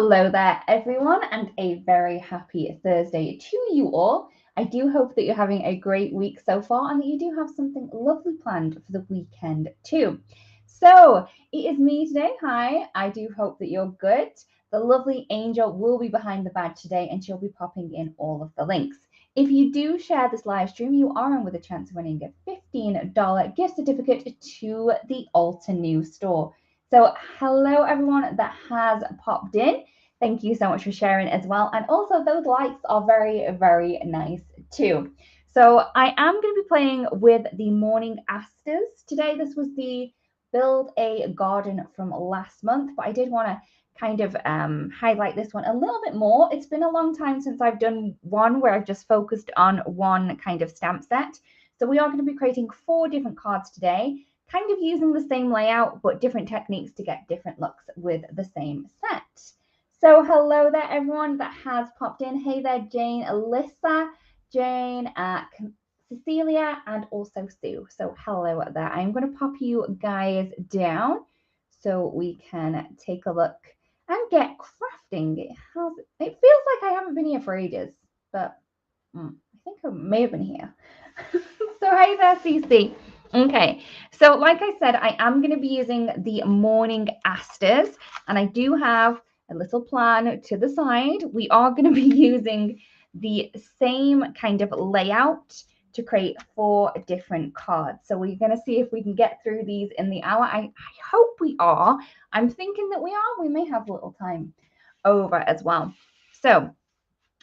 Hello there, everyone, and a very happy Thursday to you all. I do hope that you're having a great week so far and that you do have something lovely planned for the weekend too. So, it is me today. Hi, I do hope that you're good. The lovely Angel will be behind the badge today and she'll be popping in all of the links. If you do share this live stream, you are in with a chance of winning a $15 gift certificate to the Alta New store. So hello everyone that has popped in. Thank you so much for sharing as well. And also those likes are very, very nice too. So I am going to be playing with the Morning Asters today. This was the Build a Garden from last month, but I did want to kind of highlight this one a little bit more. It's been a long time since I've done one where I've just focused on one kind of stamp set. So we are going to be creating 4 different cards today, kind of using the same layout, but different techniques to get different looks with the same set. So hello there, everyone that has popped in. Hey there, Jane, Alyssa, Jane, Cecilia, and also Sue. So hello there. I'm going to pop you guys down so we can take a look and get crafting. It feels like I haven't been here for ages, but I think I may have been here. So hey there, Cece. Okay, so like I said, I am going to be using the Morning Asters, and I do have a little plan to the side. We are going to be using the same kind of layout to create 4 different cards. So we're going to see if we can get through these in the hour. I hope we are. I'm thinking that we are. We may have a little time over as well. So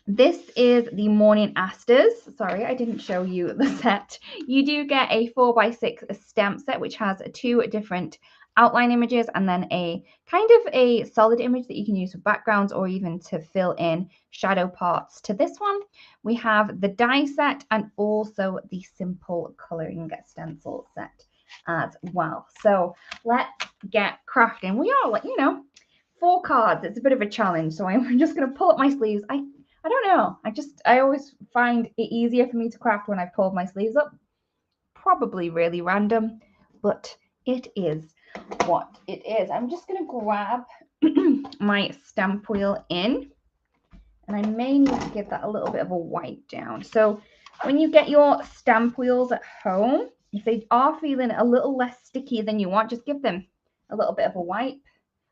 this is the Morning Asters. Sorry, I didn't show you the set. You do get a 4x6 stamp set, which has 2 different outline images and then a kind of a solid image that you can use for backgrounds or even to fill in shadow parts. To this one, we have the die set and also the simple coloring stencil set as well. So let's get crafting. We are, 4 cards. It's a bit of a challenge. So I'm just going to pull up my sleeves. I don't know. I always find it easier for me to craft when I've pulled my sleeves up. Probably really random, but it is what it is. I'm just going to grab my stamp wheel in, and I may need to give that a little bit of a wipe down. So when you get your stamp wheels at home, if they are feeling a little less sticky than you want, just give them a little bit of a wipe,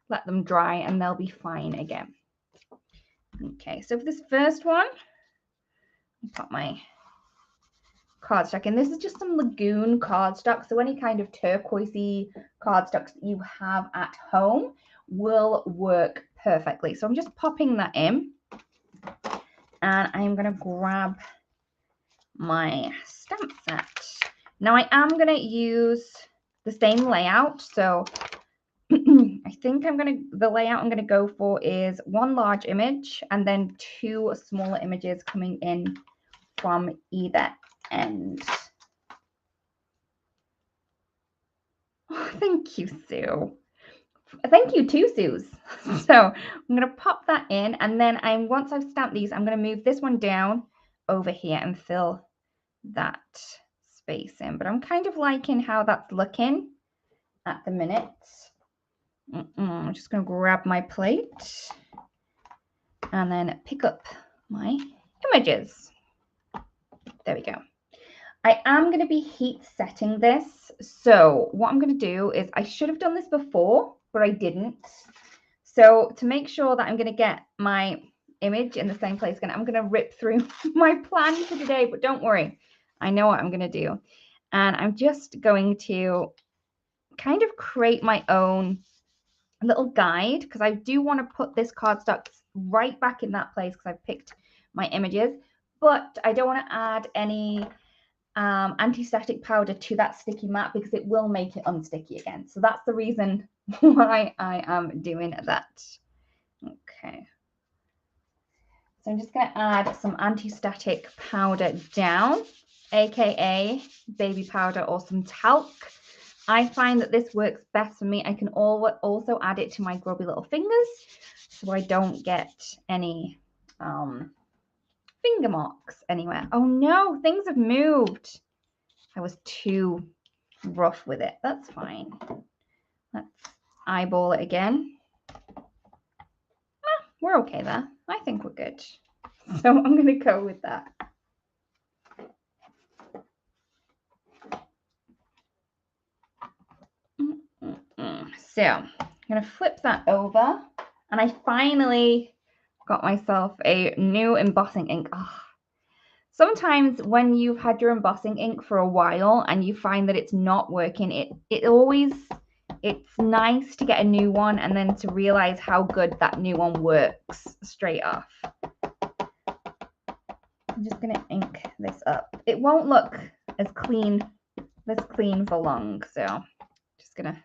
let them dry, and they'll be fine again. Okay, so for this first one, I'll put my cardstock in. This is just some Lagoon cardstock, so any kind of turquoisey cardstocks that you have at home will work perfectly. So I'm just popping that in, and I'm going to grab my stamp set. Now I am going to use the same layout, so I think the layout I'm going to go for is 1 large image and then 2 smaller images coming in from either end. Oh, thank you, Sue. Thank you too, Suze. So I'm going to pop that in, and then once I've stamped these, I'm going to move this one down over here and fill that space in. But I'm kind of liking how that's looking at the minute. I'm just going to grab my plate and then pick up my images. There we go. I am going to be heat setting this. So what I'm going to do is, I should have done this before, but I didn't. So to make sure that I'm going to get my image in the same place again, I'm going to rip through my plan for today, but don't worry. I know what I'm going to do. And I'm just going to kind of create my own little guide, because I do want to put this cardstock right back in that place because I've picked my images, but I don't want to add any anti-static powder to that sticky mat because it will make it unsticky again. So that's the reason why I am doing that. Okay. So I'm just going to add some anti-static powder down, aka baby powder or some talc. I find that this works best for me. I can also add it to my grubby little fingers so I don't get any finger marks anywhere. Oh no, things have moved. I was too rough with it. That's fine. Let's eyeball it again. we're okay there. I think we're good. So I'm going to go with that. So I'm going to flip that over, and I finally got myself a new embossing ink. Oh, sometimes when you've had your embossing ink for a while and you find that it's not working, it's nice to get a new one and then to realize how good that new one works straight off. I'm just going to ink this up. It won't look as clean for long, so I'm just going to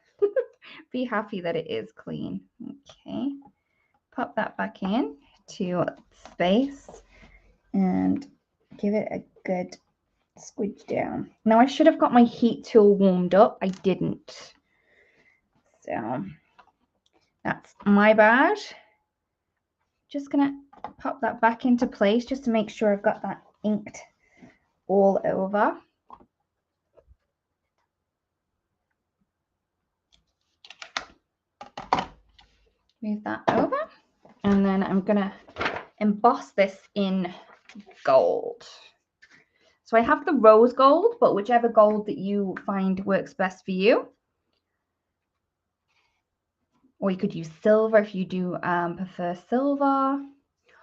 be happy that it is clean. Okay, pop that back in to space and give it a good squidge down. Now I should have got my heat tool warmed up. I didn't. So that's my bad. Just gonna pop that back into place just to make sure I've got that inked all over. Move that over, and then I'm gonna emboss this in gold. So I have the rose gold, but whichever gold that you find works best for you. Or you could use silver if you do prefer silver.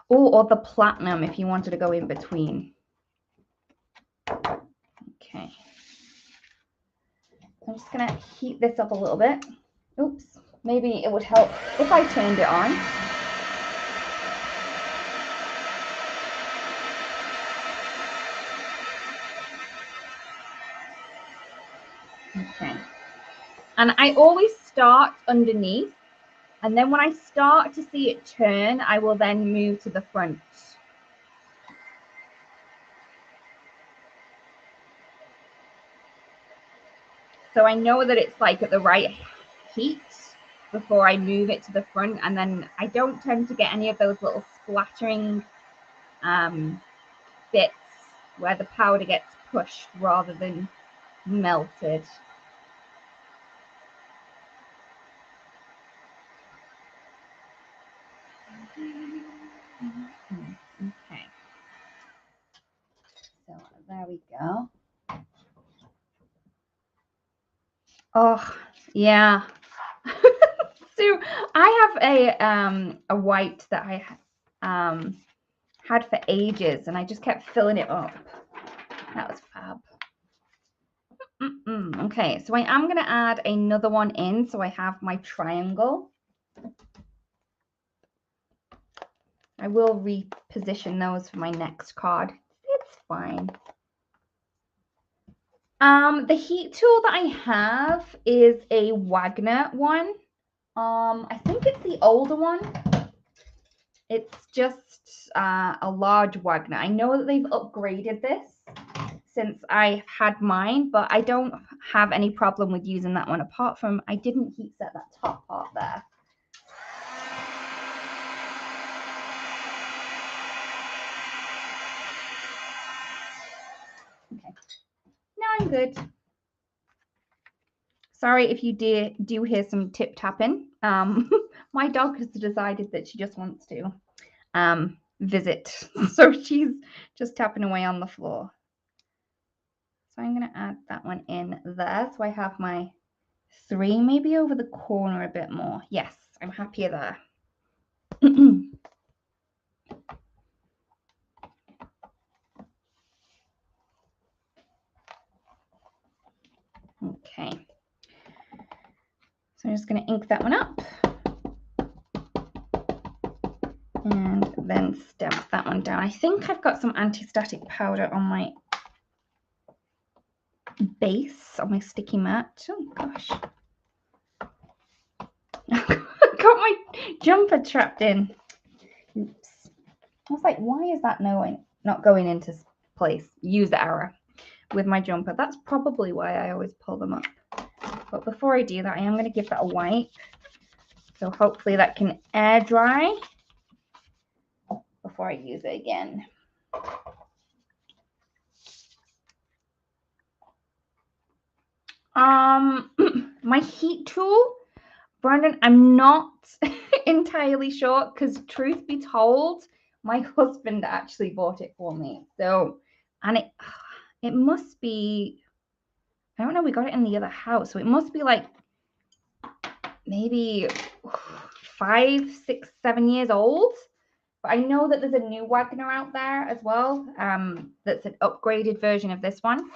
Or the platinum if you wanted to go in between. Okay. I'm just going to heat this up a little bit. Oops. Maybe it would help if I turned it on. Okay. And I always start underneath. And then when I start to see it turn, I will then move to the front. So I know that it's like at the right heat before I move it to the front, and then I don't tend to get any of those little splattering bits where the powder gets pushed rather than melted. Okay, so there we go. Oh yeah. So I have a white that I had for ages, and I just kept filling it up. That was fab. Okay, so I am going to add another one in, so I have my triangle. I will reposition those for my next card. It's fine. The heat tool that I have is a Wagner one. I think it's the older one. It's just a large Wagner. I know that they've upgraded this since I had mine, but I don't have any problem with using that one, apart from I didn't heat set that top part there. Okay, now I'm good. Sorry if you do hear some tip tapping. My dog has decided that she just wants to visit, so she's just tapping away on the floor. So I'm going to add that one in there. So I have my 3, maybe over the corner a bit more. Yes, I'm happier there. Okay. So I'm just going to ink that one up. And then stamp that one down. I think I've got some anti-static powder on my base, on my sticky mat. Oh gosh. I got my jumper trapped in. Oops. I was like, why is that not going into place? User error with my jumper. That's probably why I always pull them up. But before I do that, I am going to give that a wipe. So hopefully that can air dry before I use it again. My heat tool, Brandon, I'm not quite entirely sure because truth be told, my husband actually bought it for me. So, and it must be, I don't know, we got it in the other house. So it must be like maybe 5, 6, 7 years old. But I know that there's a new Wagoner out there as well. That's an upgraded version of this one.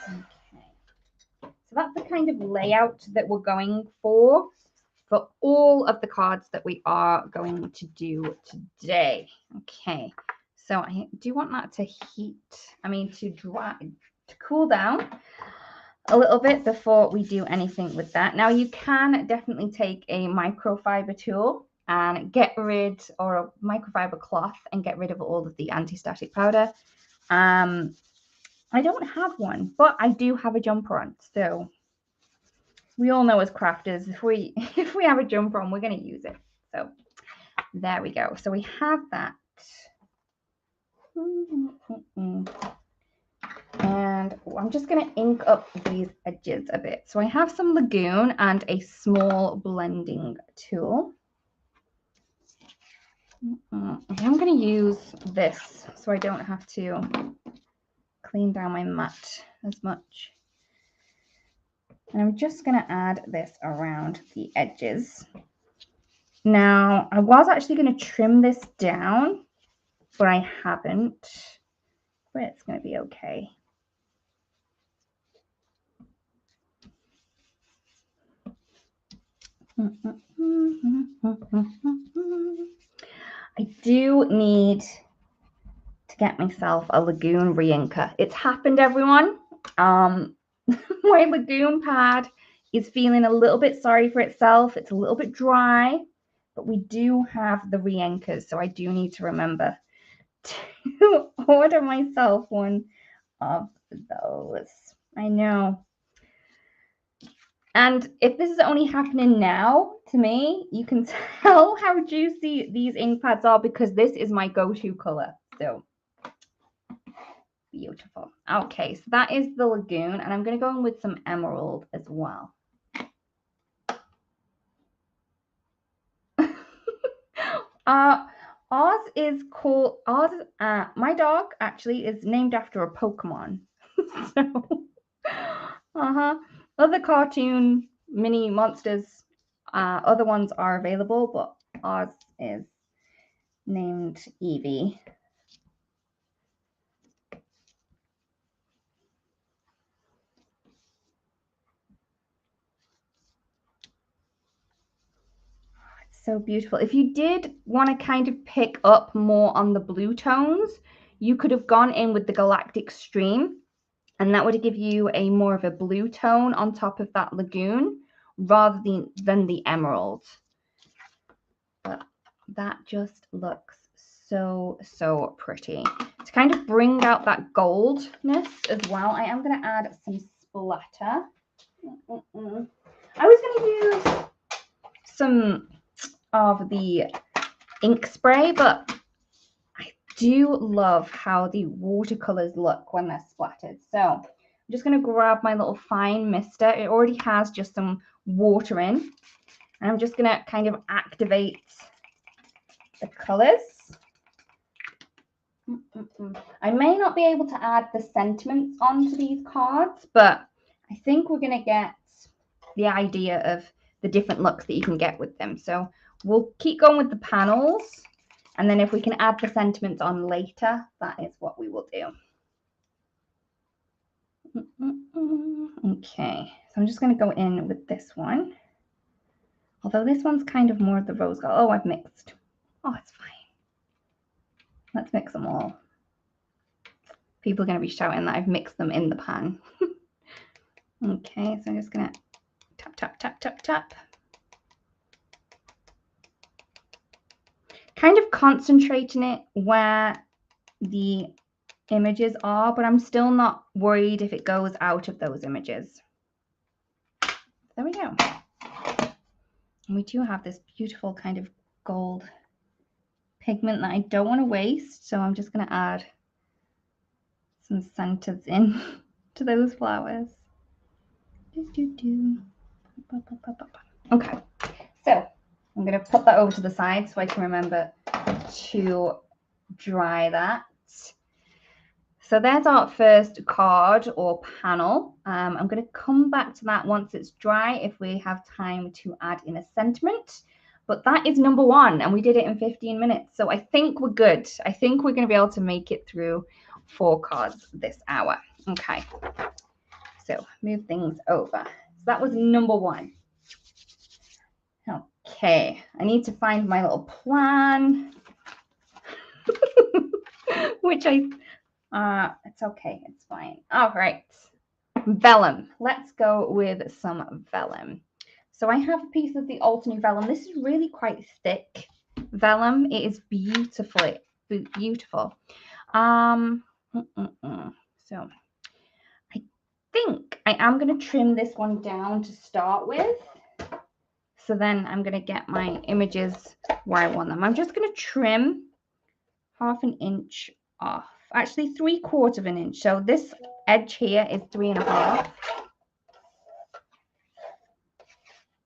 Okay. So that's the kind of layout that we're going for all of the cards that we are going to do today. Okay. So I do want that to to cool down a little bit before we do anything with that. Now you can definitely take a microfiber tool and get rid, or a microfiber cloth and get rid of all of the anti-static powder. I don't have one, but I do have a jumper on. So we all know as crafters, if we have a jumper on, we're going to use it. So there we go. So we have that. And I'm just going to ink up these edges a bit. So I have some Lagoon and a small blending tool. I'm going to use this so I don't have to clean down my mat as much. And I'm just going to add this around the edges. Now, I was actually going to trim this down, but I haven't. But it's going to be okay. I do need to get myself a Lagoon re-inker. It's happened, everyone. My Lagoon pad is feeling a little bit sorry for itself. It's a little bit dry, but we do have the re-inkers, so I do need to remember to order myself one of those. I know. And if this is only happening now to me, you can tell how juicy these ink pads are because this is my go-to color. So beautiful. Okay, so that is the Lagoon, and I'm going to go in with some emerald as well. Oz is called Oz. My dog actually is named after a Pokemon. So, other cartoon mini monsters, other ones are available, but Oz is named Eevee. So beautiful. If you did want to kind of pick up more on the blue tones, you could have gone in with the Galactic Stream, and that would give you a more of a blue tone on top of that Lagoon rather than the emerald. But that just looks so pretty. To kind of bring out that goldness as well, I am going to add some splatter. I was going to use some of the ink spray, but I do love how the watercolors look when they're splattered. So I'm just going to grab my little fine mister. It already has just some water in, and I'm just going to kind of activate the colors. I may not be able to add the sentiments onto these cards, but I think we're going to get the idea of the different looks that you can get with them. So we'll keep going with the panels, and then if we can add the sentiments on later, that is what we will do. Okay, so I'm just going to go in with this one. Although this one's kind of more of the rose gold. Oh, I've mixed. Oh, it's fine. Let's mix them all. People are going to be shouting that I've mixed them in the pan. Okay, so I'm just going to tap, tap, tap, tap, tap. Kind of concentrating it where the images are, but I'm still not worried if it goes out of those images. There we go. And we do have this beautiful kind of gold pigment that I don't want to waste, so I'm just going to add some centers in to those flowers. Okay, so I'm going to put that over to the side so I can remember to dry that. So there's our first card or panel. I'm going to come back to that once it's dry if we have time to add in a sentiment. But that is number one, and we did it in 15 minutes. So I think we're good. I think we're going to be able to make it through 4 cards this hour. Okay, so move things over. So that was number one. Okay, I need to find my little plan, which it's okay, it's fine. All right, vellum. Let's go with some vellum. So I have a piece of the alternate vellum. This is really quite thick vellum. It is beautiful. So I think I am going to trim this one down to start with. So then I'm going to get my images where I want them. I'm just going to trim 1/2 inch off. Actually 3/4 of an inch. So this edge here is 3.5.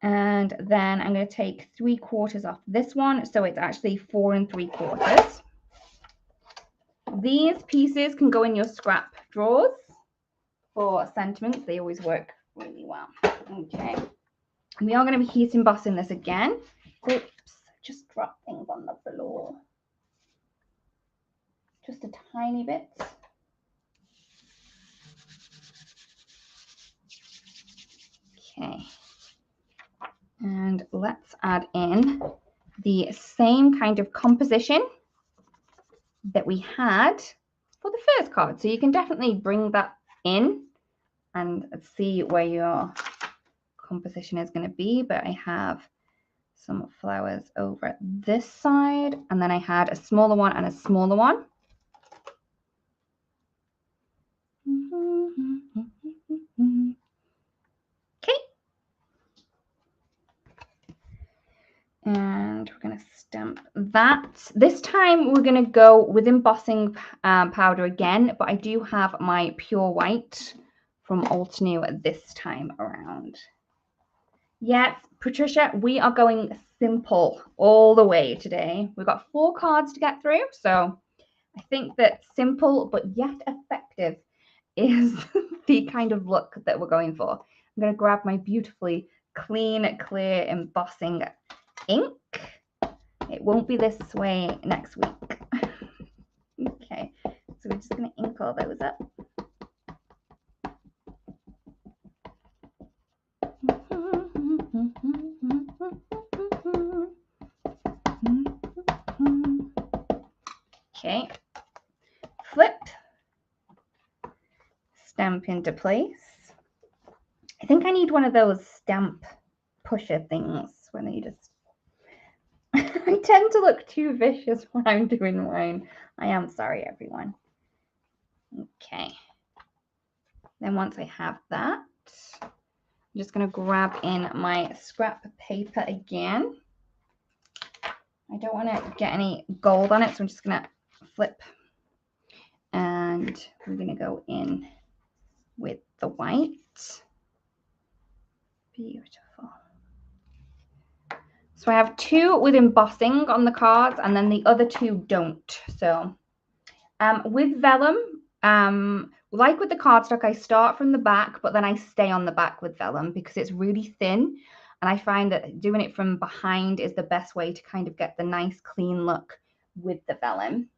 And then I'm going to take 3/4 off this one. So it's actually 4 3/4. These pieces can go in your scrap drawers for sentiments. They always work really well. Okay. We are going to be heat embossing this again. Oops, just drop things on the floor. Just a tiny bit. Okay. And let's add in the same kind of composition that we had for the first card. So you can definitely bring that in and see where your composition is going to be. But I have some flowers over this side, and then I had a smaller one and a smaller one. Okay. And we're going to stamp that. This time we're going to go with embossing powder again, but I do have my pure white from Altenew this time around. Yes, Patricia, we are going simple all the way today. We've got 4 cards to get through, so I think that simple but yet effective is the kind of look that we're going for. I'm going to grab my beautifully clean, clear embossing ink. It won't be this way next week. Okay, so we're just going to ink all those up. Okay, flip, stamp into place. I think I need one of those stamp pusher things when you just I tend to look too vicious when I'm doing mine. I am sorry, everyone. Okay. Then once I have that, I'm just going to grab in my scrap paper again. I don't want to get any gold on it, so I'm just going to flip. And we're going to go in with the white. Beautiful. So I have 2 with embossing on the cards, and then the other 2 don't. So with vellum, like with the cardstock, I start from the back, but then I stay on the back with vellum because it's really thin. And I find that doing it from behind is the best way to kind of get the nice clean look with the vellum.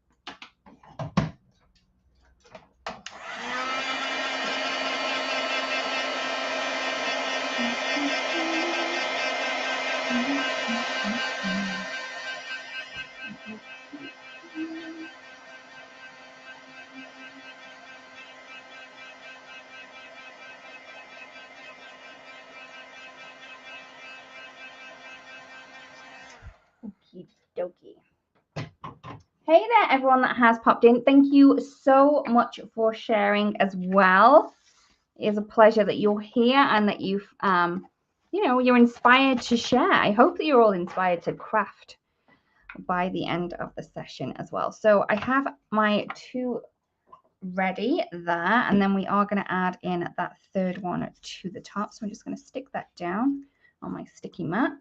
Okie dokie. Hey there, everyone that has popped in. Thank you so much for sharing as well. It is a pleasure that you're here and that you've, you're inspired to share. I hope that you're all inspired to craft by the end of the session as well. So I have my 2 ready there, and then we are going to add in that third one to the top. So I'm just going to stick that down on my sticky mat.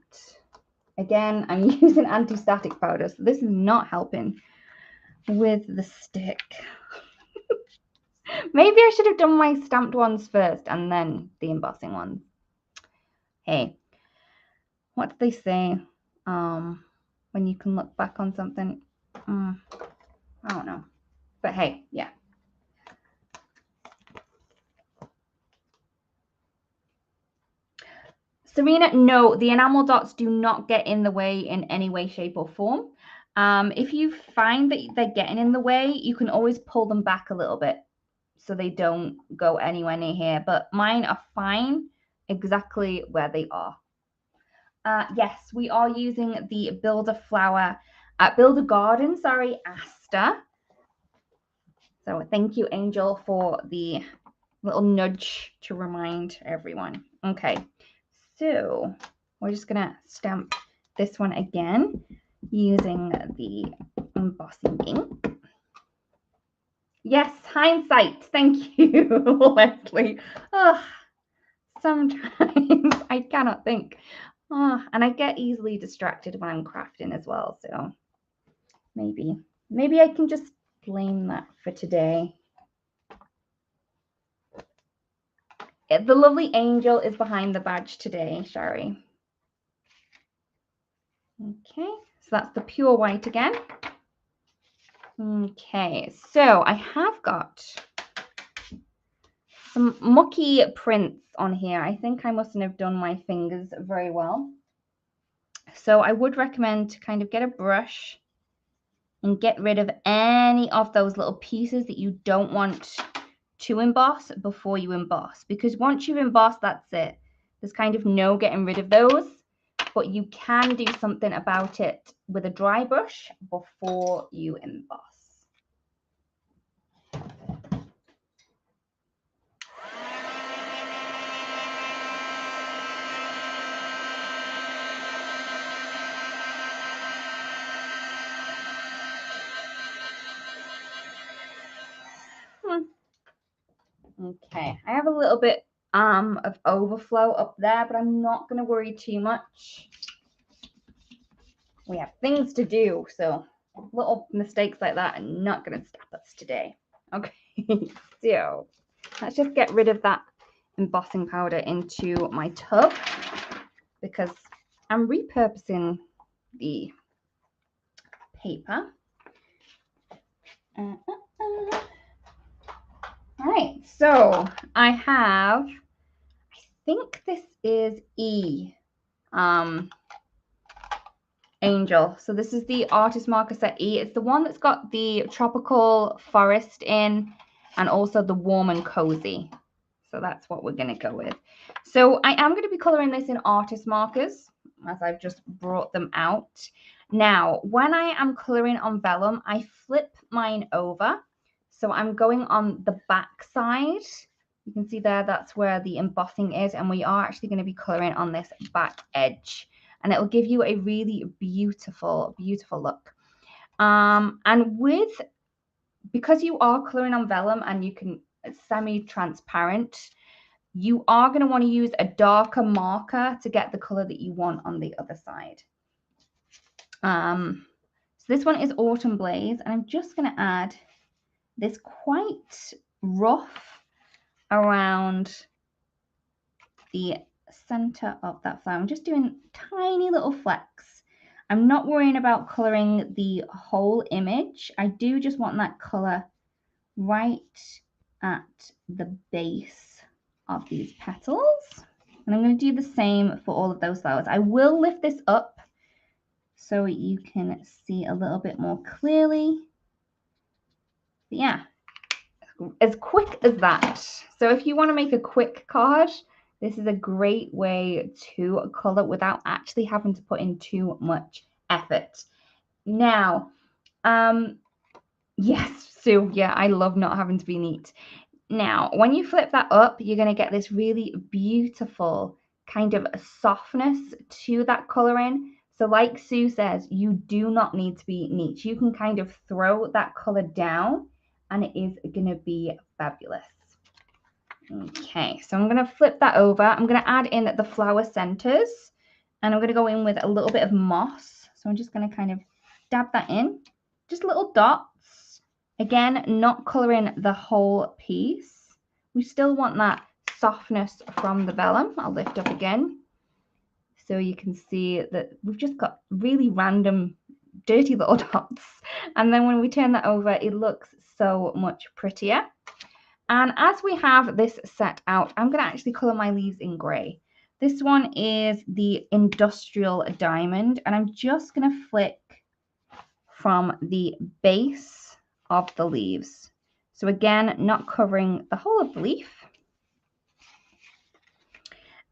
Again, I'm using anti-static powder, so this is not helping with the stick. Maybe I should have done my stamped ones first and then the embossing ones. Hey, what do they say when you can look back on something? I don't know. But hey, yeah. Serena, no, the enamel dots do not get in the way in any way, shape, or form. If you find that they're getting in the way, you can always pull them back a little bit so they don't go anywhere near here. But mine are fine exactly where they are. Yes, we are using the Build a Garden, Aster. So thank you, Angel, for the little nudge to remind everyone. Okay, so we're just gonna stamp this one again using the embossing ink. Yes, hindsight. Thank you, Leslie. Oh, sometimes I cannot think. Oh, and I get easily distracted when I'm crafting as well. So maybe I can just blame that for today. The lovely Angel is behind the badge today, Shari. Okay, so that's the pure white again. Okay, so I have got some mucky prints on here. I think I mustn't have done my fingers very well. So I would recommend to kind of get a brush and get rid of any of those little pieces that you don't want to emboss before you emboss. Because once you've embossed, that's it. There's kind of no getting rid of those, but you can do something about it with a dry brush before you emboss. Okay, I have a little bit of overflow up there, but I'm not going to worry too much. We have things to do, so little mistakes like that are not going to stop us today. Okay, so let's just get rid of that embossing powder into my tub because I'm repurposing the paper. All right, so I have, I think this is E, Angel. So this is the Artist Marker Set E. It's the one that's got the tropical forest in and also the warm and cozy. So that's what we're going to go with. So I am going to be coloring this in artist markers as I've just brought them out. Now, when I am coloring on vellum, I flip mine over. So I'm going on the back side. You can see there, that's where the embossing is. And we are actually going to be coloring on this back edge. And it will give you a really beautiful, beautiful look. Because you are coloring on vellum and you can semi-transparent, you are going to want to use a darker marker to get the color that you want on the other side. So this one is Autumn Blaze, and I'm just going to add this quite rough around the center of that flower. I'm just doing tiny little flecks. I'm not worrying about coloring the whole image. I do just want that color right at the base of these petals. And I'm going to do the same for all of those flowers. I will lift this up so you can see a little bit more clearly. But yeah, as quick as that. So if you want to make a quick card, this is a great way to color without actually having to put in too much effort. Now, yes, Sue, yeah, I love not having to be neat. Now, when you flip that up, you're going to get this really beautiful kind of softness to that coloring. So like Sue says, you do not need to be neat. You can kind of throw that color down and it is going to be fabulous. Okay, so I'm going to flip that over. I'm going to add in the flower centers and I'm going to go in with a little bit of moss. So I'm just going to kind of dab that in, just little dots. Again, not coloring the whole piece. We still want that softness from the vellum. I'll lift up again. So you can see that we've just got really random, dirty little dots. And then when we turn that over, it looks so much prettier. And as we have this set out, I'm going to actually colour my leaves in grey. This one is the Industrial Diamond, and I'm just going to flick from the base of the leaves. So again, not covering the whole of the leaf.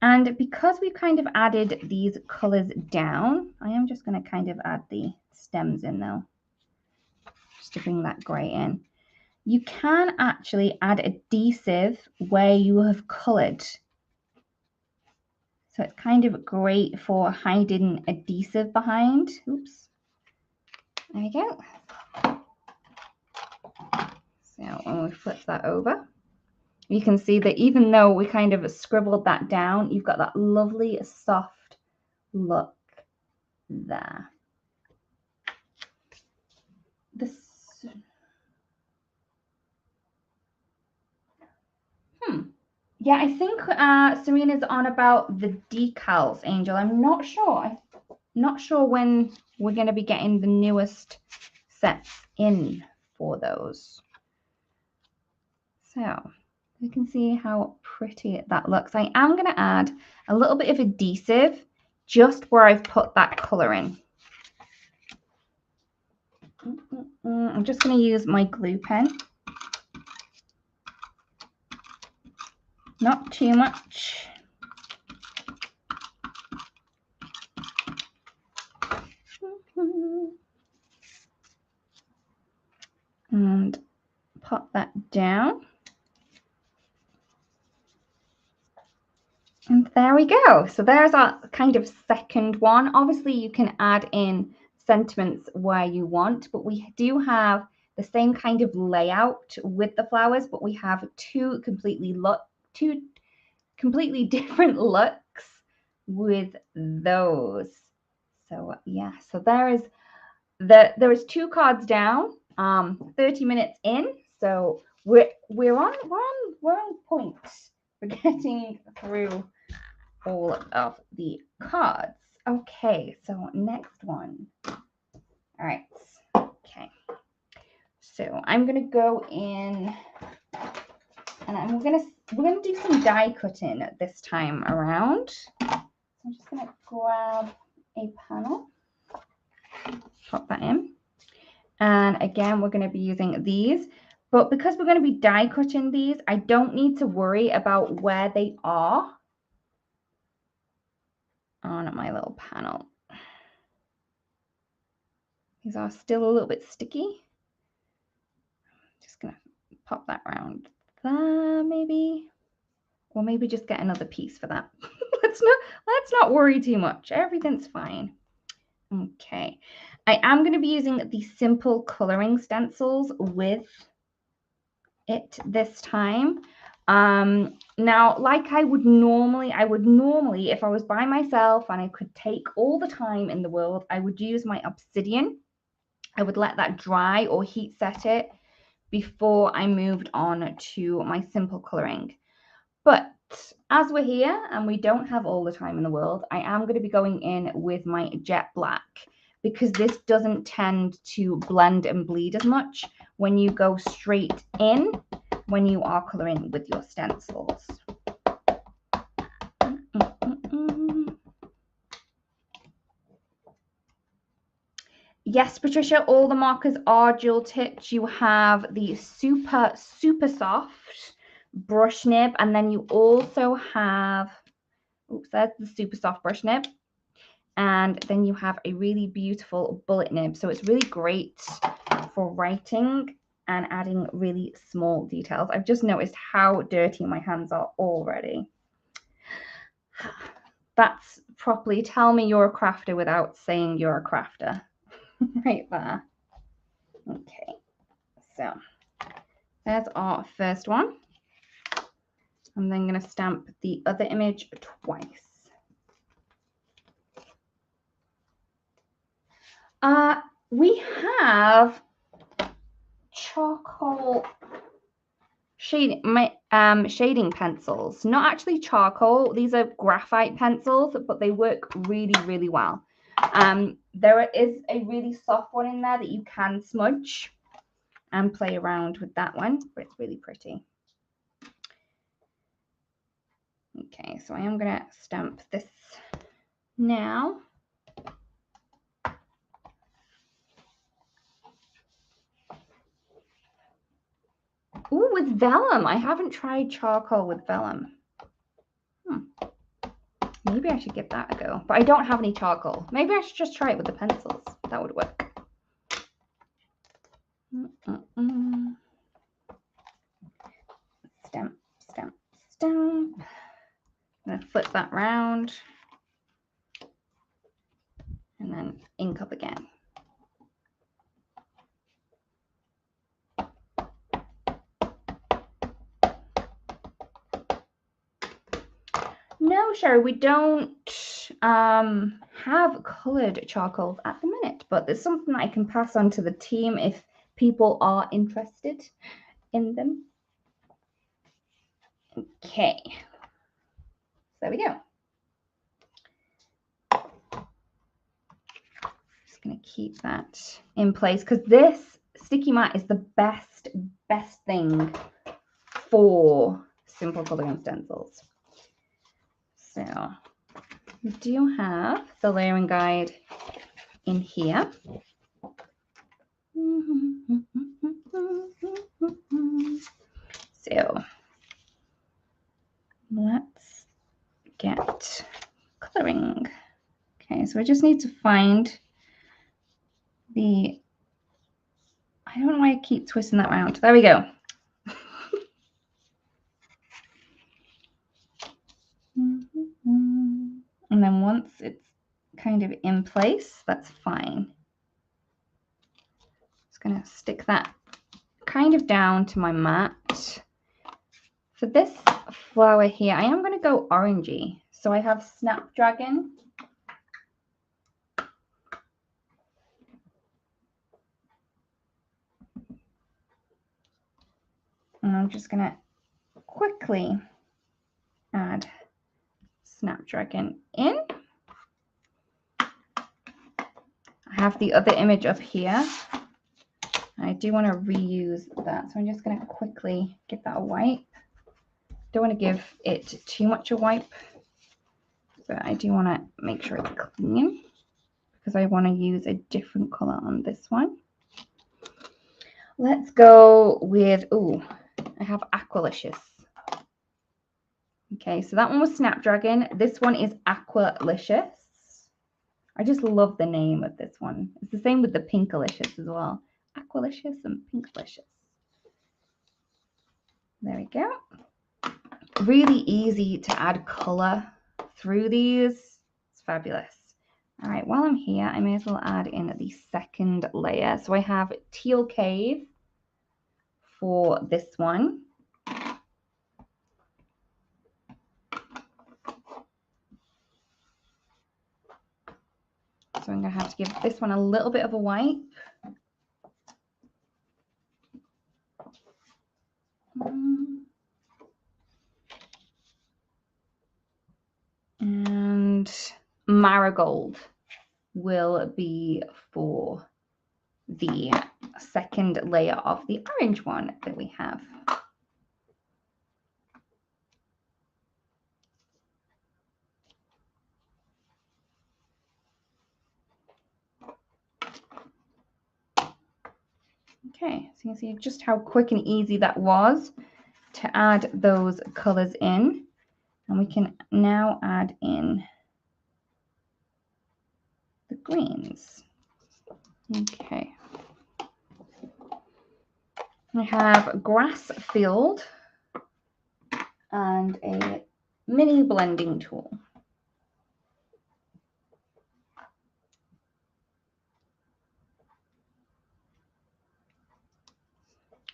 And because we've kind of added these colours down, I am just going to kind of add the stems in now, just to bring that grey in. You can actually add adhesive where you have coloured. So it's kind of great for hiding adhesive behind. Oops. There we go. So when we flip that over, you can see that even though we kind of scribbled that down, you've got that lovely soft look there. Yeah, I think Serena's on about the decals, Angel. I'm not sure. I'm not sure when we're going to be getting the newest sets in for those. So you can see how pretty that looks. I am going to add a little bit of adhesive just where I've put that colour in. I'm just going to use my glue pen. Not too much. And pop that down. And there we go. So there's our kind of second one. Obviously, you can add in sentiments where you want, but we do have the same kind of layout with the flowers, but we have two completely different looks with those. So yeah, so there is 2 cards down, 30 minutes in. So we're on point for getting through all of the cards. Okay, so next one. All right. Okay. So I'm gonna go in and we're gonna do some die cutting this time around. So I'm just gonna grab a panel, pop that in, and again we're gonna be using these. But because we're going to be die cutting these, I don't need to worry about where they are on my little panel. These are still a little bit sticky. Just going to pop that around there maybe. Or maybe just get another piece for that. Let's not worry too much. Everything's fine. Okay. I am going to be using the simple coloring stencils with it this time. Now, like I would normally, if I was by myself and I could take all the time in the world, I would use my obsidian. I would let that dry or heat set it before I moved on to my simple coloring. But as we're here and we don't have all the time in the world, I am going to be going in with my jet black because this doesn't tend to blend and bleed as much when you go straight in when you are coloring with your stencils. Yes, Patricia, all the markers are dual tipped. You have the super soft brush nib, and then you also have, oops, that's the super soft brush nib. And then you have a really beautiful bullet nib. So it's really great for writing and adding really small details. I've just noticed how dirty my hands are already. That's properly, tell me you're a crafter without saying you're a crafter. Right there. Okay, so there's our first one. I'm then going to stamp the other image twice. We have charcoal shading pencils. Not actually charcoal. These are graphite pencils, but they work really, really well. There is a really soft one in there that you can smudge and play around with that one, but it's really pretty. Okay, so I am going to stamp this now. Ooh, with vellum. I haven't tried charcoal with vellum. Maybe I should give that a go. But I don't have any charcoal. Maybe I should just try it with the pencils. That would work. Stamp, stamp, stamp. I'm going to flip that round. And then ink up again. No, Sherry, we don't have coloured charcoals at the minute, but there's something that I can pass on to the team if people are interested in them. Okay, there we go. Just going to keep that in place because this sticky mat is the best thing for simple colouring stencils. So we do have the layering guide in here. So let's get colouring. Okay, so I just need to find the, I don't know why I keep twisting that around. There we go. And then once it's kind of in place, that's fine. Just going to stick that kind of down to my mat. For this flower here, I am going to go orangey. So I have Snapdragon. And I'm just going to quickly add Snapdragon in. I have the other image up here. I do want to reuse that, so I'm just going to quickly give that a wipe. Don't want to give it too much a wipe, but I do want to make sure it's clean because I want to use a different color on this one. Let's go with, ooh, I have Aqualicious. Okay, so that one was Snapdragon. This one is Aqualicious. I just love the name of this one. It's the same with the Pinkalicious as well. Aqualicious and Pinkalicious. There we go. Really easy to add color through these. It's fabulous. All right, while I'm here, I may as well add in the second layer. So I have Teal Cave for this one. So I'm going to have to give this one a little bit of a wipe. And Marigold will be for the second layer of the orange one that we have. Okay, so you can see just how quick and easy that was to add those colors in. And we can now add in the greens. Okay. I have Grass Field and a mini blending tool.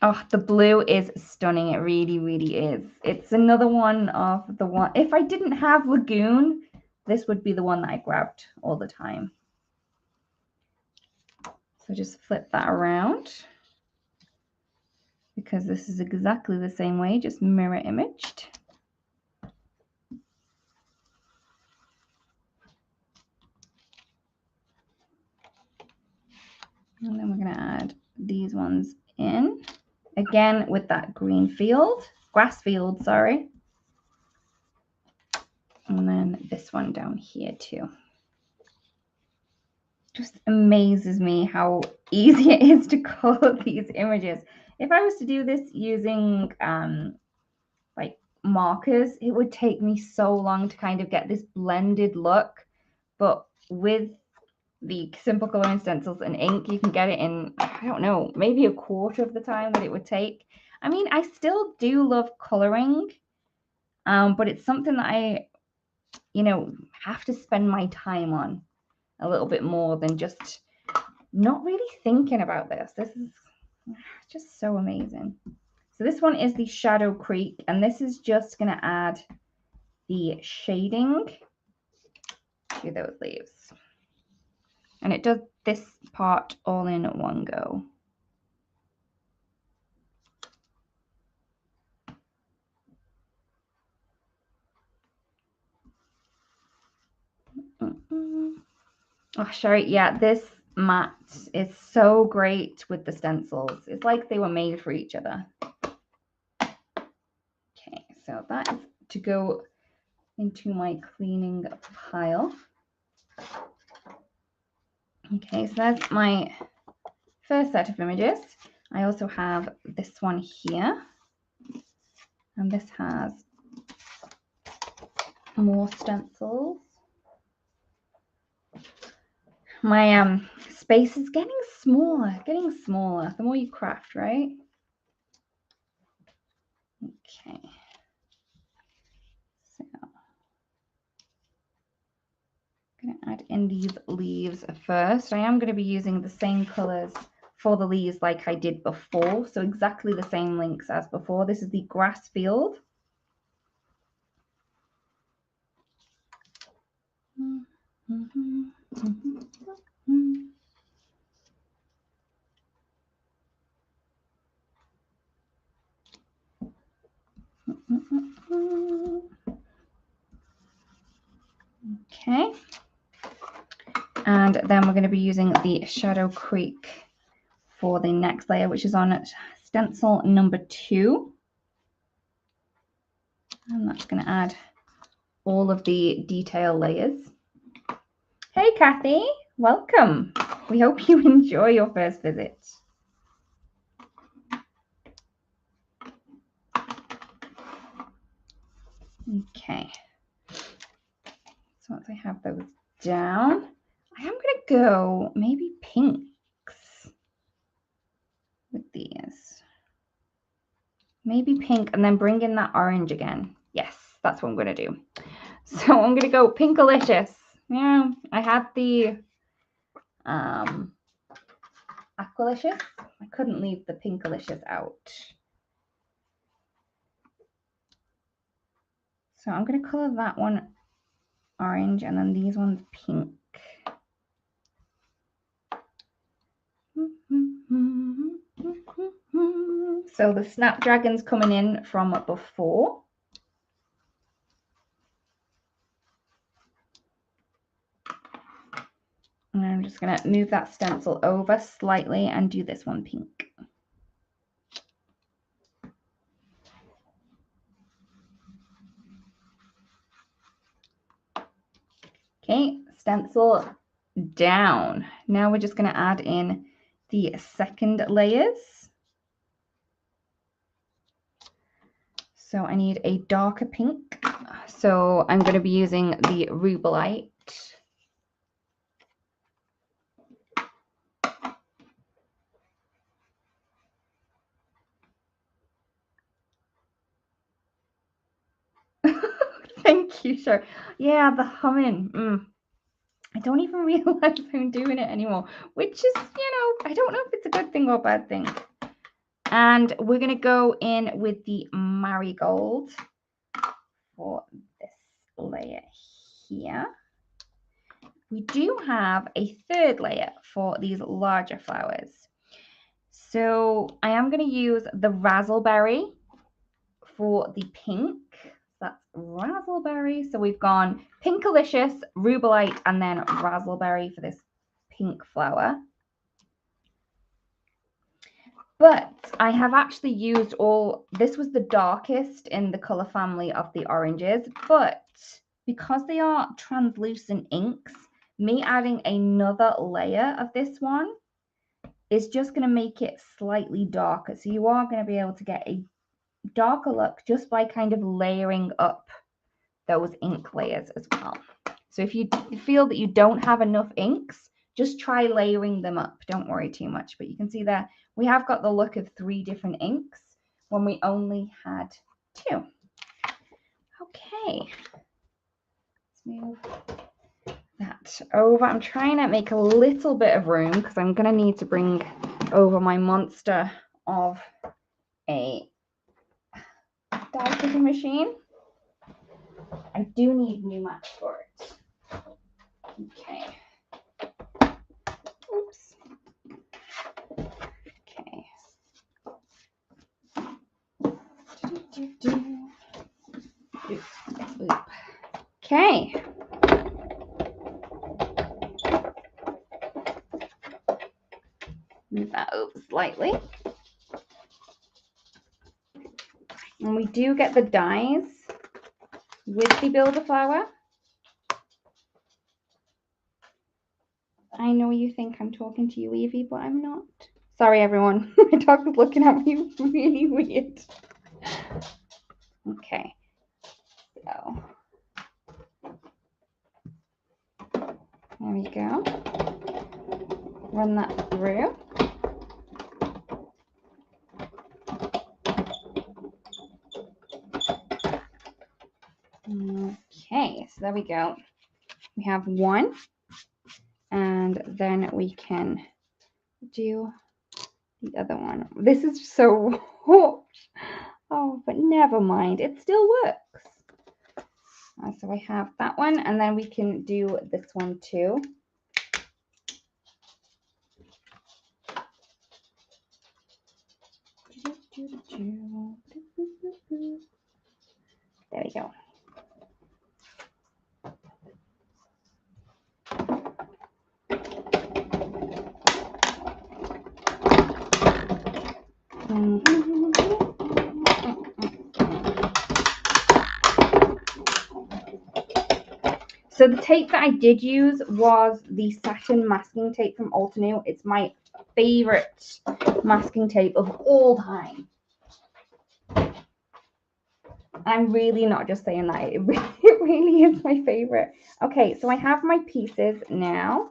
Oh, the blue is stunning. It really, really is. It's another one of the one. If I didn't have Lagoon, this would be the one that I grabbed all the time. So just flip that around because this is exactly the same way, just mirror imaged. And then we're going to add these ones in. Again, with that green field, grass field, sorry. And then this one down here too. Just amazes me how easy it is to color these images. If I was to do this using like markers, it would take me so long to kind of get this blended look. But with the simple coloring stencils and ink, you can get it in, I don't know, maybe a quarter of the time that it would take. I mean, I still do love coloring, but it's something that I, you know, have to spend my time on a little bit more than just not really thinking about this. This is just so amazing. So this one is the Shadow Creek, and this is just going to add the shading to those leaves. And it does this part all in one go. Oh, Sherry, yeah, this mat is so great with the stencils. It's like they were made for each other. Okay, so that is to go into my cleaning pile. Okay, so that's my first set of images. I also have this one here, and this has more stencils. My space is getting smaller the more you craft, right? Okay. So I'm going to add in these leaves first. I am going to be using the same colors for the leaves like I did before, so exactly the same links as before. This is the grass field. Okay, and then we're going to be using the Shadow Creek for the next layer, which is on stencil number 2. And that's going to add all of the detail layers. Hey Kathy, welcome. We hope you enjoy your first visit. Okay, so once I have those down, I am going to go maybe pinks with these. Maybe pink and then bring in that orange again. Yes, that's what I'm going to do. So I'm going to go Pinkalicious. Yeah, I had the Aqualicious. I couldn't leave the Pinkalicious out. So I'm going to color that one orange and then these ones pink. So the Snapdragon's coming in from before. And I'm just going to move that stencil over slightly and do this one pink. Okay, stencil down. Now we're just going to add in the second layers. So I need a darker pink. So I'm going to be using the Rubelite. Thank you, sure. Yeah, the humming. I don't even realize I'm doing it anymore, which is, you know, I don't know if it's a good thing or a bad thing. And we're going to go in with the marigold for this layer here. We do have a third layer for these larger flowers. So I am going to use the razzleberry for the pink. That's razzleberry. So we've gone Pinkalicious, Rubellite, and then razzleberry for this pink flower. But I have actually used this was the darkest in the color family of the oranges, but because they are translucent inks, me adding another layer of this one is just going to make it slightly darker. So you are going to be able to get a darker look just by kind of layering up those ink layers as well. So if you feel that you don't have enough inks, just try layering them up. Don't worry too much, but you can see there we have got the look of 3 different inks when we only had 2. Okay, let's move that over. I'm trying to make a little bit of room because I'm going to need to bring over my monster of a die cutting machine. I do need new mats for it. Okay. Oops. Okay. Okay. Move that up slightly. And we do get the dies with the builder flower. I know you think I'm talking to you, Evie, but I'm not. Sorry, everyone. My dog is looking at me really weird. Okay. So, there we go. Run that through. Okay, so there we go. We have 1, and then we can do the other one. This is so hot. Oh, but never mind. It still works. So I have that one, and then we can do this one too. There we go. So the tape that I did use was the satin masking tape from Altenew. It's my favorite masking tape of all time. I'm really not just saying that. It really is my favorite. Okay, so I have my pieces now.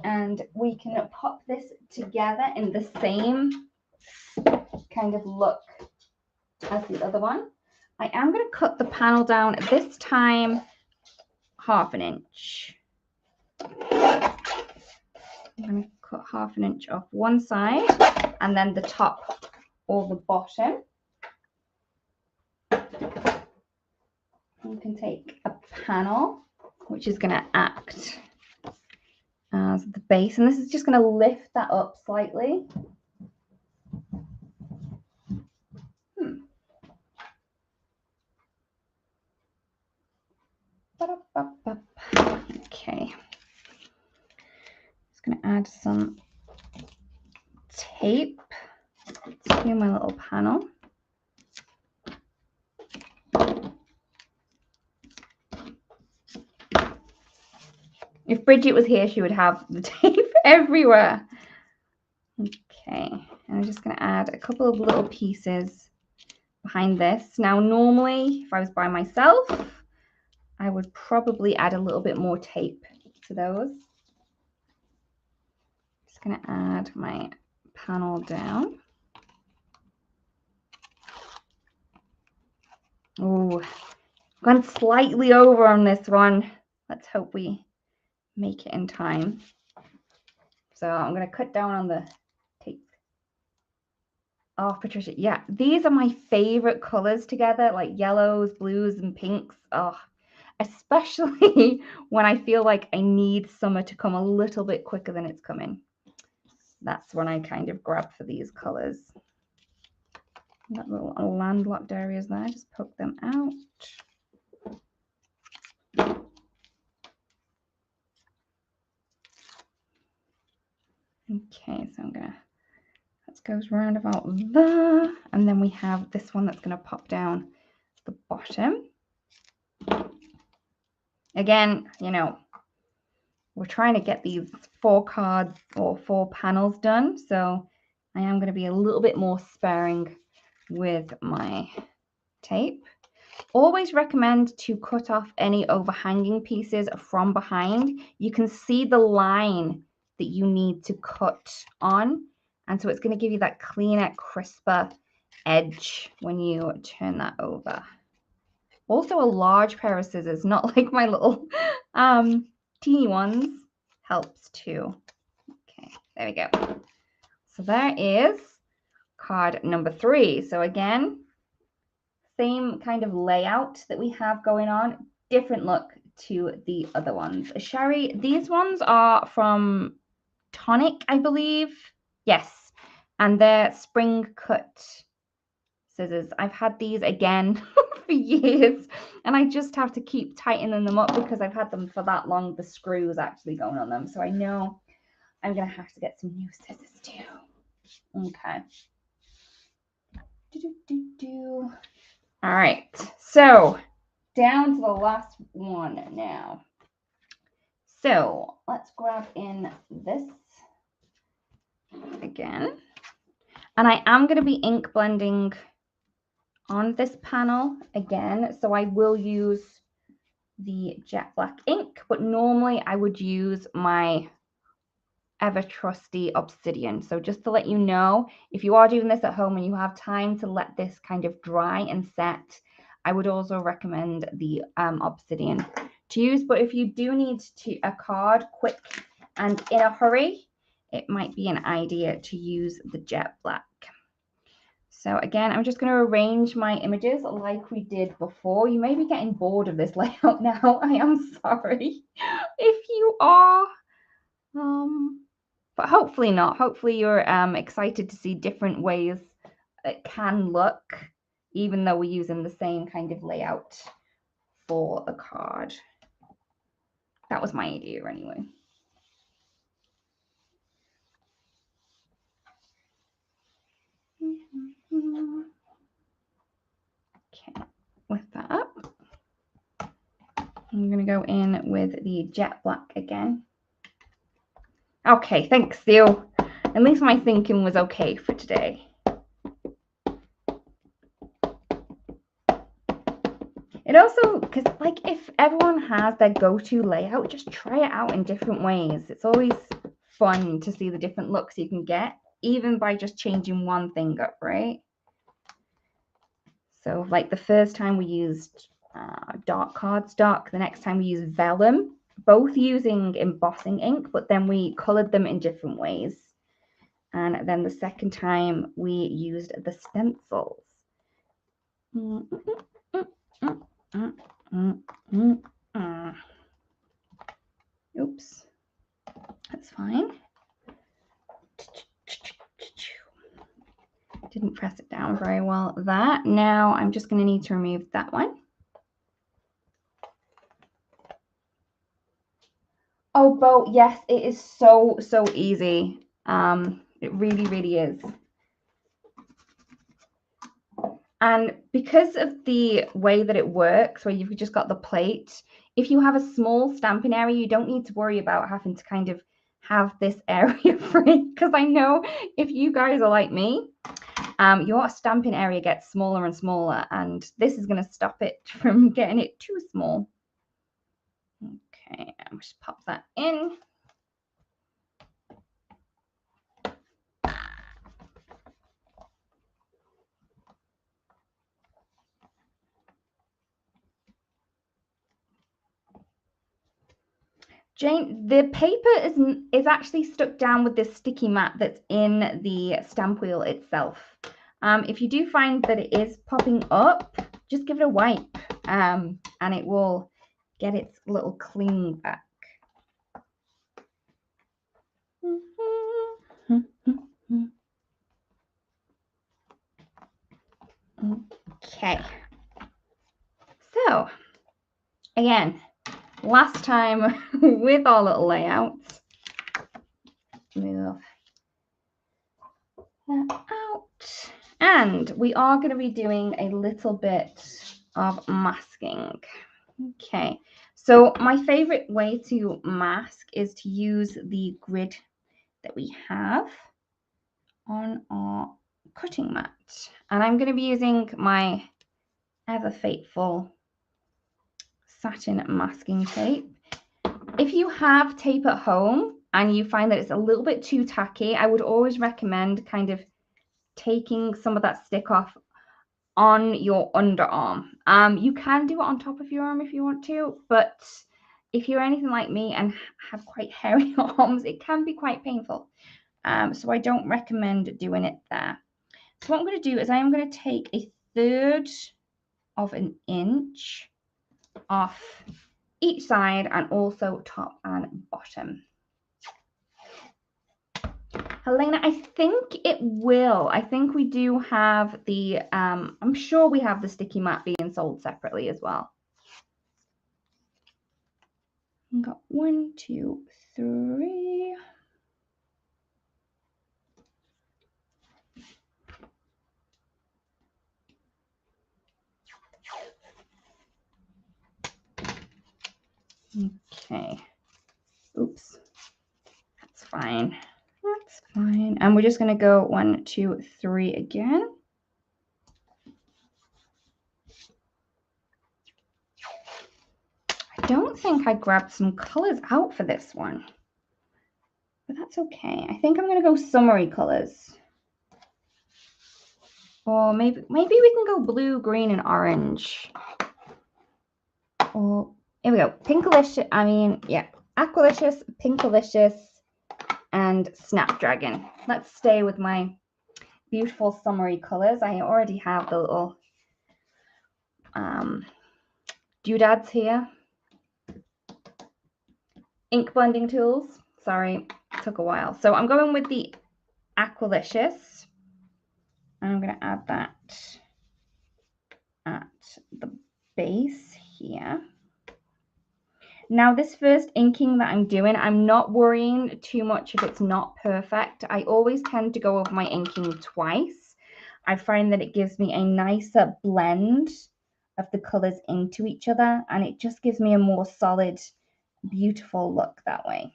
And we can pop this together in the same kind of look as the other one. I am going to cut the panel down, this time 1/2 inch. I'm going to cut 1/2 inch off one side and then the top or the bottom. You can take a panel, which is going to act as the base, and this is just going to lift that up slightly. Okay, just going to add some tape to my little panel. If Bridget was here, she would have the tape everywhere. Okay, and I'm just going to add a couple of little pieces behind this. Now, normally, if I was by myself, I would probably add a little bit more tape to those. Just going to add my panel down. Oh, gone slightly over on this one. Let's hope we make it in time. So I'm going to cut down on the tape Oh, Patricia, yeah, these are my favorite colors together, like yellows, blues, and pinks. Oh, especially when I feel like I need summer to come a little bit quicker than it's coming. That's when I kind of grab for these colors. That little landlocked areas there, just poke them out. Okay, so I'm gonna, that goes round about there, and then we have this one that's gonna pop down the bottom. Again, you know, we're trying to get these 4 cards or 4 panels done, so I am going to be a little bit more sparing with my tape. Always recommend to cut off any overhanging pieces from behind. You can see the line that you need to cut on, and so it's going to give you that cleaner, crisper edge when you turn that over. Also, a large pair of scissors, not like my little teeny ones, helps too. Okay, there we go. So there is card number 3. So again, same kind of layout that we have going on, different look to the other ones. Sherry, these ones are from Tonic, I believe. Yes, and they're spring cut scissors. I've had these again for years, and I just have to keep tightening them up because I've had them for that long. The screws actually going on them, so I know I'm gonna have to get some new scissors too. Okay. All right, so down to the last one now. So let's grab in this again, and I am going to be ink blending on this panel again, so I will use the jet black ink, but normally I would use my ever trusty obsidian. So just to let you know, if you are doing this at home and you have time to let this kind of dry and set, I would also recommend the obsidian to use. But if you do need a card quick and in a hurry, it might be an idea to use the jet black. So again, I'm just going to arrange my images like we did before. You may be getting bored of this layout now. I am sorry if you are. But hopefully not. Hopefully you're excited to see different ways it can look, even though we're using the same kind of layout for the card. That was my idea anyway. Okay, lift that up. I'm going to go in with the jet black again. Okay, thanks, Theo. At least my thinking was okay for today. It also, because like if everyone has their go-to layout, just try it out in different ways. It's always fun to see the different looks you can get, even by just changing one thing up, right? So like the first time we used dark cardstock, the next time we used vellum, both using embossing ink, but then we colored them in different ways. And then the second time we used the stencils. Oops, that's fine. Didn't press it down very well there. Now I'm just going to need to remove that one. Oh, Bo, yes, it is so easy. It really is. And because of the way that it works, where you've just got the plate, if you have a small stamping area, you don't need to worry about having to kind of have this area free. Because I know if you guys are like me, your stamping area gets smaller and smaller, and this is going to stop it from getting it too small. Okay, I'll just pop that in. Jane, the paper is actually stuck down with this sticky mat that's in the stamp wheel itself. If you do find that it is popping up, just give it a wipe and it will get its little cling back. Okay. So, again, last time with our little layouts, move that out. And we are going to be doing a little bit of masking. Okay, so my favorite way to mask is to use the grid that we have on our cutting mat. And I'm going to be using my ever faithful satin masking tape. If you have tape at home and you find that it's a little bit too tacky, I would always recommend kind of taking some of that stick off on your underarm. You can do it on top of your arm if you want to, but if you're anything like me and have quite hairy arms, it can be quite painful. So I don't recommend doing it there. So what I'm going to do is I am going to take 1/3 of an inch off each side and also top and bottom. Helena, I think it will. I think we do have the, I'm sure we have the sticky mat being sold separately as well. I've got 1, 2, 3. Okay. Oops. That's fine. That's fine. And we're just going to go 1, 2, 3 again. I don't think I grabbed some colors out for this one, but that's okay. I think I'm going to go summery colors. Or maybe we can go blue, green, and orange. Or here we go. Pinkalicious, Aqualicious, Pinkalicious, and Snapdragon. Let's stay with my beautiful summery colors. I already have the little doodads here. Ink blending tools. Sorry, it took a while. So I'm going with the Aqualicious. And I'm going to add that at the base here. Now, this first inking that I'm doing, I'm not worrying too much if it's not perfect. I always tend to go over my inking twice. I find that it gives me a nicer blend of the colors into each other, and it just gives me a more solid, beautiful look that way.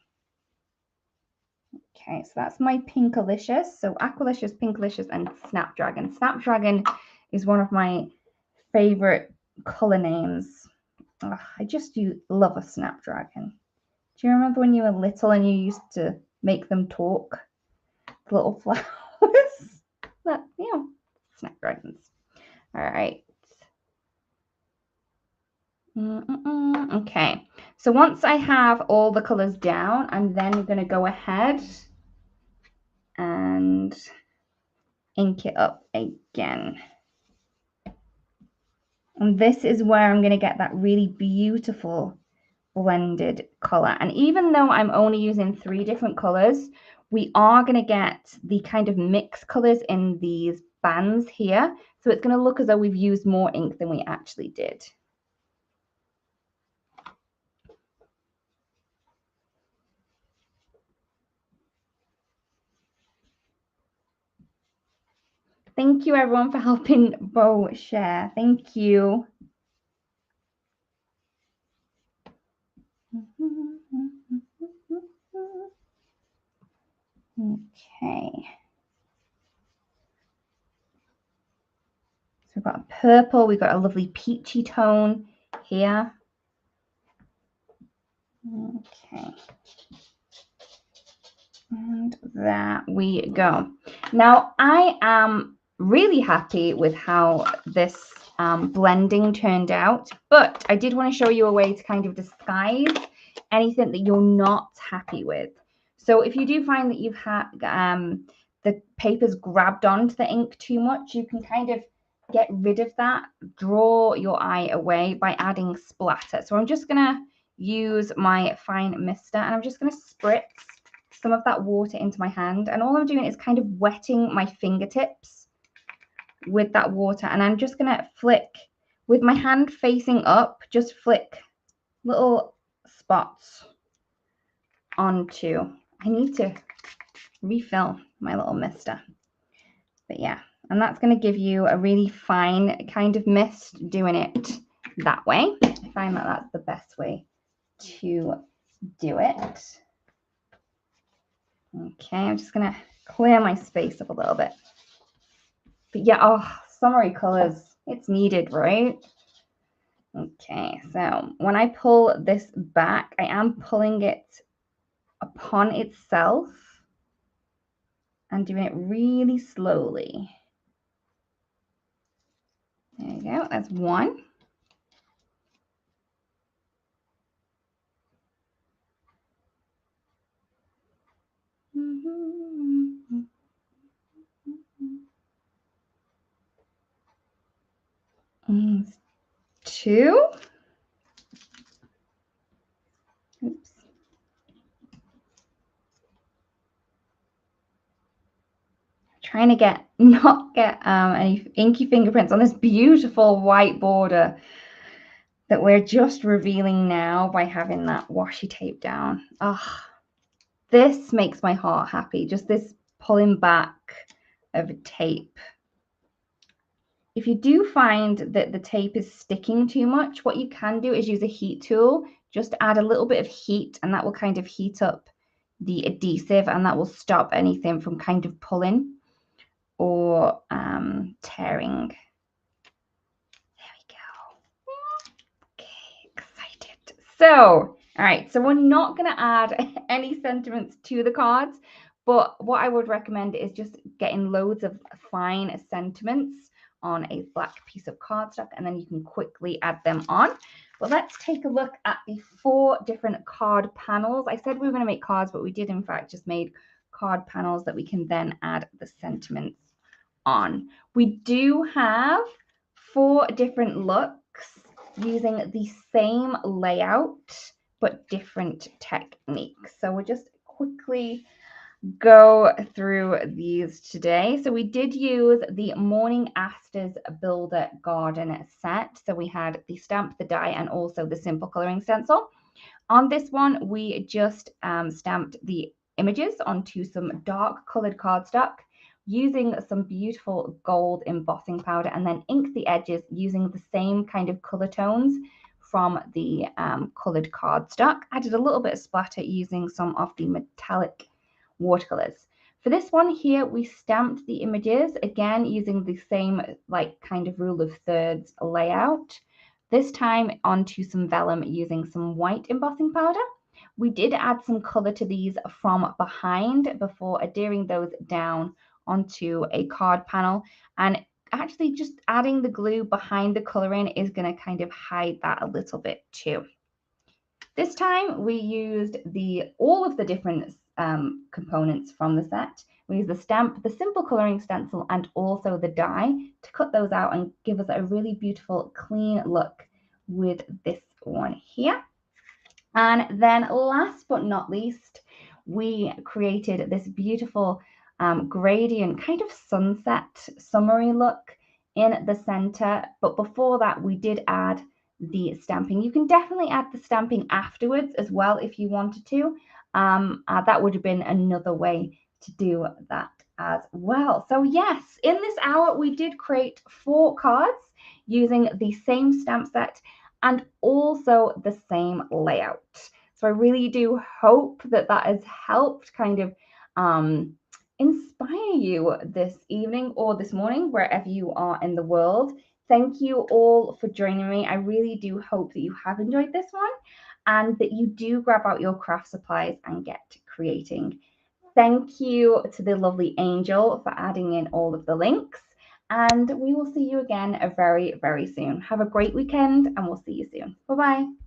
Okay, so that's my Pinkalicious. So Aqualicious, Pinkalicious, and Snapdragon. Snapdragon is one of my favorite color names. Oh, I just love a Snapdragon. Do you remember when you were little and you used to make them talk? The little flowers. But, yeah, Snapdragons. All right. Okay. So once I have all the colors down, I'm then going to go ahead and ink it up again. And this is where I'm going to get that really beautiful blended color. And even though I'm only using 3 different colors, we are going to get the kind of mixed colors in these bands here. So it's going to look as though we've used more ink than we actually did. Thank you everyone for helping Bo share. Thank you. Okay. So we've got a purple, we've got a lovely peachy tone here. Okay. And there we go. Now I am really happy with how this blending turned out, but I did want to show you a way to kind of disguise anything that you're not happy with. So if you do find that you've had the paper's grabbed onto the ink too much, you can kind of get rid of that, draw your eye away by adding splatter. So I'm just gonna use my fine mister and I'm just gonna spritz some of that water into my hand. And all I'm doing is kind of wetting my fingertips with that water. And I'm just gonna flick with my hand facing up, just flick little spots onto. I need to refill my little mister. But yeah, and that's going to give you a really fine kind of mist doing it that way. I find that that's the best way to do it. Okay, I'm just going to clear my space up a little bit. But yeah, oh, summery colors, it's needed, right? Okay, so when I pull this back, I am pulling it upon itself and doing it really slowly. There you go, that's one. Two. Oops. Trying to not get any inky fingerprints on this beautiful white border that we're just revealing now by having that washi tape down. Oh, this makes my heart happy. Just this pulling back of tape. If you do find that the tape is sticking too much, what you can do is use a heat tool. Just add a little bit of heat and that will kind of heat up the adhesive and that will stop anything from kind of pulling or tearing. There we go. Okay, excited. So, all right, so we're not going to add any sentiments to the cards, but what I would recommend is just getting loads of fine sentiments on a black piece of cardstock, and then you can quickly add them on. But let's take a look at the 4 different card panels. I said we were going to make cards, but we did in fact just made card panels that we can then add the sentiments on. We do have 4 different looks using the same layout but different techniques. So we'll just quickly go through these today. So we did use the Morning Asters Builder Garden set. So we had the stamp, the die, and also the simple coloring stencil. On this one, we just stamped the images onto some dark colored cardstock using some beautiful gold embossing powder, and then inked the edges using the same kind of color tones from the colored cardstock. Added a little bit of splatter using some of the metallic watercolors. For this one here, we stamped the images again using the same like kind of rule of thirds layout. This time onto some vellum using some white embossing powder. We did add some color to these from behind before adhering those down onto a card panel, and actually just adding the glue behind the coloring is going to kind of hide that a little bit too. This time we used all of the different components from the set. We used the stamp, the simple coloring stencil, and also the die to cut those out and give us a really beautiful clean look with this one here. And then last but not least, we created this beautiful gradient kind of sunset summery look in the center. But before that, we did add the stamping. You can definitely add the stamping afterwards as well if you wanted to. That would have been another way to do that as well. So yes, in this hour, we did create 4 cards using the same stamp set and also the same layout. So I really do hope that that has helped kind of inspire you this evening or this morning, wherever you are in the world. Thank you all for joining me. I really do hope that you have enjoyed this one and that you do grab out your craft supplies and get creating. Thank you to the lovely Angel for adding in all of the links. And we will see you again very, very soon. Have a great weekend and we'll see you soon. Bye-bye.